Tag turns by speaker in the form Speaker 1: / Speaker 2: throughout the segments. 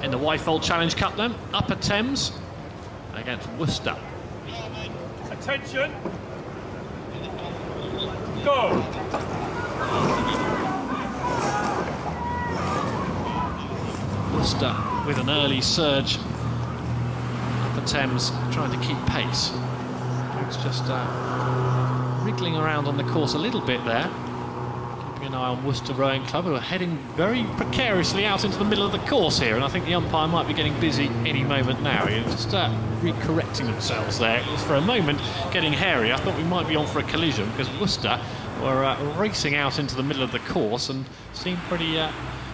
Speaker 1: In the Wyfold Challenge Cup then, Upper Thames against Worcester.
Speaker 2: Attention! Go!
Speaker 1: Worcester with an early surge. Upper Thames trying to keep pace. It's just wriggling around on the course a little bit there. Keeping an eye on Worcester Rowing Club, who are heading very precariously out into the middle of the course here, and I think the umpire might be getting busy any moment now. He's just re-correcting themselves there. It was for a moment getting hairy. I thought we might be on for a collision because Worcester were racing out into the middle of the course and seemed pretty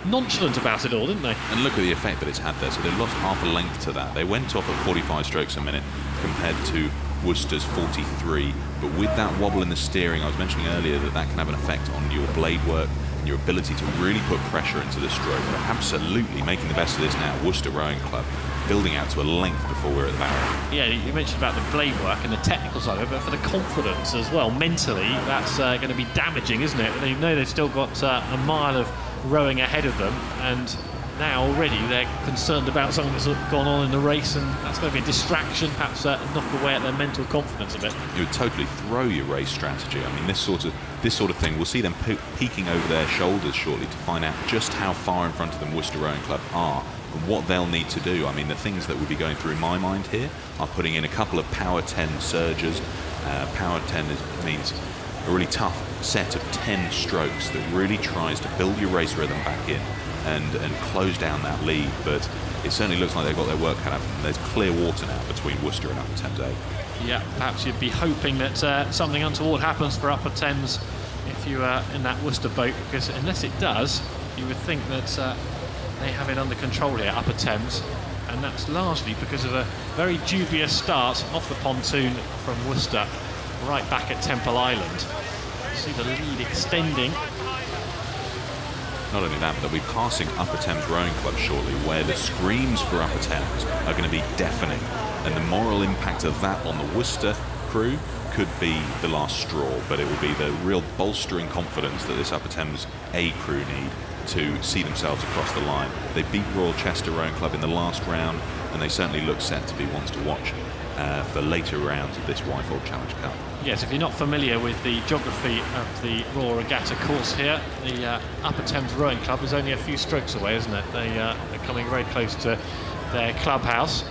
Speaker 1: nonchalant about it all, didn't they?
Speaker 3: And look at the effect that it's had there. So they lost half a length to that. They went off at 45 strokes a minute compared to Worcester's 43. But with that wobble in the steering, I was mentioning earlier that that can have an effect on your blade work and your ability to really put pressure into the stroke. They're absolutely making the best of this now. Worcester Rowing Club building out to a length before we're at the barrier.
Speaker 1: Yeah, you mentioned about the blade work and the technical side of it, but for the confidence as well, mentally, that's going to be damaging, isn't it? They know they've still got a mile of rowing ahead of them, and now already they're concerned about something that's gone on in the race, and that's going to be a distraction, perhaps knock away at their mental confidence a bit.
Speaker 3: It would totally throw your race strategy. I mean, this sort of thing, we'll see them peeking over their shoulders shortly to find out just how far in front of them Worcester Rowing Club are and what they'll need to do. I mean, the things that would be going through my mind here are putting in a couple of power 10 surges. Power 10 means a really tough set of 10 strokes that really tries to build your race rhythm back in and close down that lead, but it certainly looks like they've got their work cut out. There's clear water now between Worcester and Upper Thames A.
Speaker 1: Yeah, perhaps you'd be hoping that something untoward happens for Upper Thames if you are in that Worcester boat, because unless it does, you would think that they have it under control here, Upper Thames, and that's largely because of a very dubious start off the pontoon from Worcester right back at Temple Island. See the lead extending.
Speaker 3: Not only that, but they'll be passing Upper Thames Rowing Club shortly, where the screams for Upper Thames are going to be deafening, and the moral impact of that on the Worcester crew could be the last straw, but it will be the real bolstering confidence that this Upper Thames A crew need to see themselves across the line. They beat Royal Chester Rowing Club in the last round, and they certainly look set to be ones to watch for later rounds of this Wyfold Challenge Cup.
Speaker 1: Yes, if you're not familiar with the geography of the Royal Regatta course here, the Upper Thames Rowing Club is only a few strokes away, isn't it? They're coming very close to their clubhouse.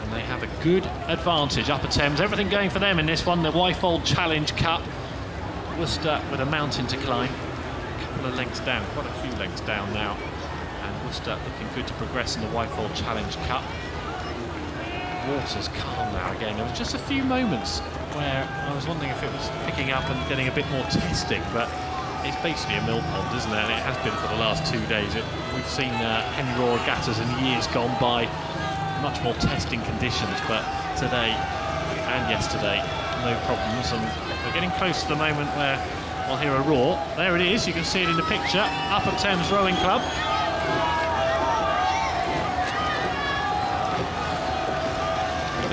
Speaker 1: And they have a good advantage, Upper Thames. Everything going for them in this one, the Wyfold Challenge Cup. Worcester with a mountain to climb. A couple of lengths down, quite a few lengths down now. And Worcester looking good to progress in the Wyfold Challenge Cup. Water's calm now again. There was just a few moments where I was wondering if it was picking up and getting a bit more testing, but it's basically a mill pond, isn't it? And it has been for the last 2 days. We've seen Henley Royal Regattas in years gone by, much more testing conditions, but today and yesterday, no problems. And we're getting close to the moment where I'll hear a roar. There it is, you can see it in the picture. Upper Thames Rowing Club.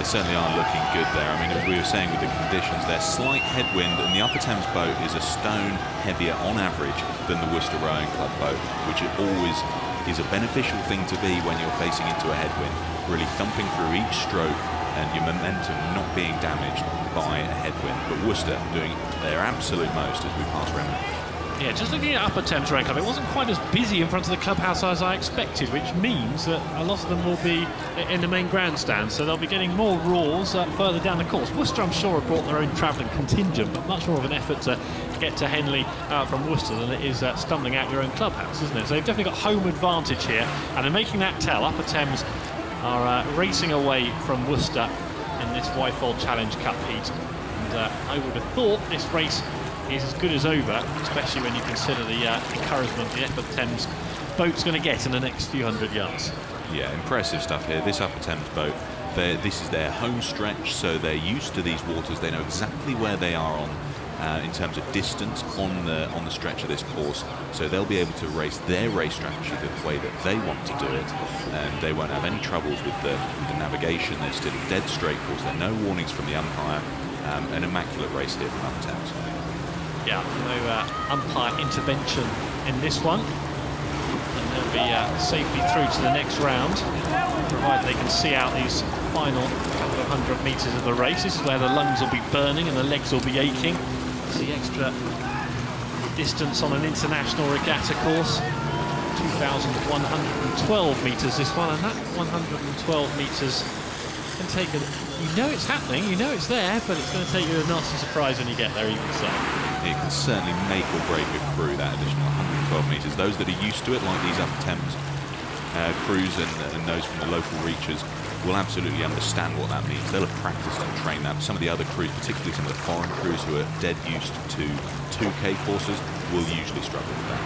Speaker 3: They certainly are looking good there. I mean, as we were saying with the conditions, there's slight headwind, and the Upper Thames boat is a stone heavier on average than the Worcester Rowing Club boat, which it always is a beneficial thing to be when you're facing into a headwind, really thumping through each stroke and your momentum not being damaged by a headwind. But Worcester doing their absolute most as we pass Remnant.
Speaker 1: Yeah, just looking at Upper Thames Rowing Club, it wasn't quite as busy in front of the clubhouse as I expected, which means that a lot of them will be in the main grandstand, so they'll be getting more roars further down the course. Worcester, I'm sure, have brought their own travelling contingent, but much more of an effort to get to Henley from Worcester than it is stumbling out your own clubhouse, isn't it? So they've definitely got home advantage here, and they're making that tell. Upper Thames are racing away from Worcester in this Wyfold Challenge Cup heat, and I would have thought this race is as good as over, especially when you consider the encouragement the Upper Thames boat's going to get in the next few hundred yards.
Speaker 3: Yeah, impressive stuff here. This Upper Thames boat, this is their home stretch, so they're used to these waters. They know exactly where they are on in terms of distance on the stretch of this course, so they'll be able to race their race strategy the way that they want to do it, and they won't have any troubles with the navigation. They're still a dead straight course. There are no warnings from the umpire. An immaculate race here from Upper Thames.
Speaker 1: Yeah, no umpire intervention in this one. and they'll be safely through to the next round, provided they can see out these final couple of 100 metres of the race. This is where the lungs will be burning and the legs will be aching. It's the extra distance on an international regatta course. 2,112 metres this one, and that 112 metres can take a... You know it's happening, you know it's there, but it's going to take you a nasty surprise when you get there, even so.
Speaker 3: It can certainly make or break a crew, that additional 112 metres. Those that are used to it, like these Upper Thames crews and those from the local reaches, will absolutely understand what that means. They'll have practiced and trained that. Some of the other crews, particularly some of the foreign crews who are dead used to 2K courses, will usually struggle with that.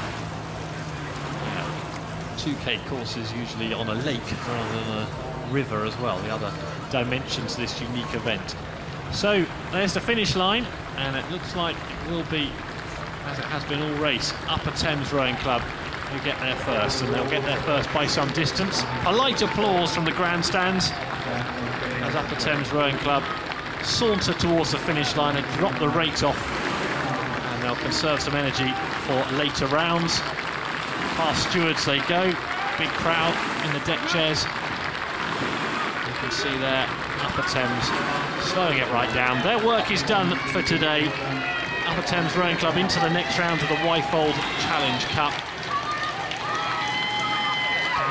Speaker 1: 2K courses usually on a lake rather than a river as well, the other dimension to this unique event. So there's the finish line, and it looks like it will be, as it has been all race, Upper Thames Rowing Club who get there first, and they'll get there first by some distance. Polite applause from the grandstands as Upper Thames Rowing Club saunter towards the finish line and drop the rate off, and they'll conserve some energy for later rounds. Past stewards they go, big crowd in the deck chairs. You can see there, Upper Thames slowing it right down. Their work is done for today. Upper Thames Rowing Club into the next round of the Wyfold Challenge Cup.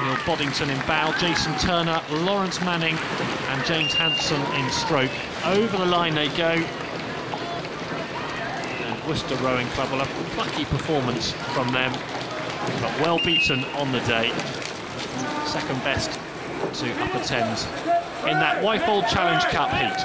Speaker 1: Neil Boddington in bow, Jason Turner, Lawrence Manning and James Hanson in stroke. Over the line they go. And Worcester Rowing Club will have a plucky performance from them, but well beaten on the day. Second best to Upper Thames in that Wyfold Challenge Cup heat.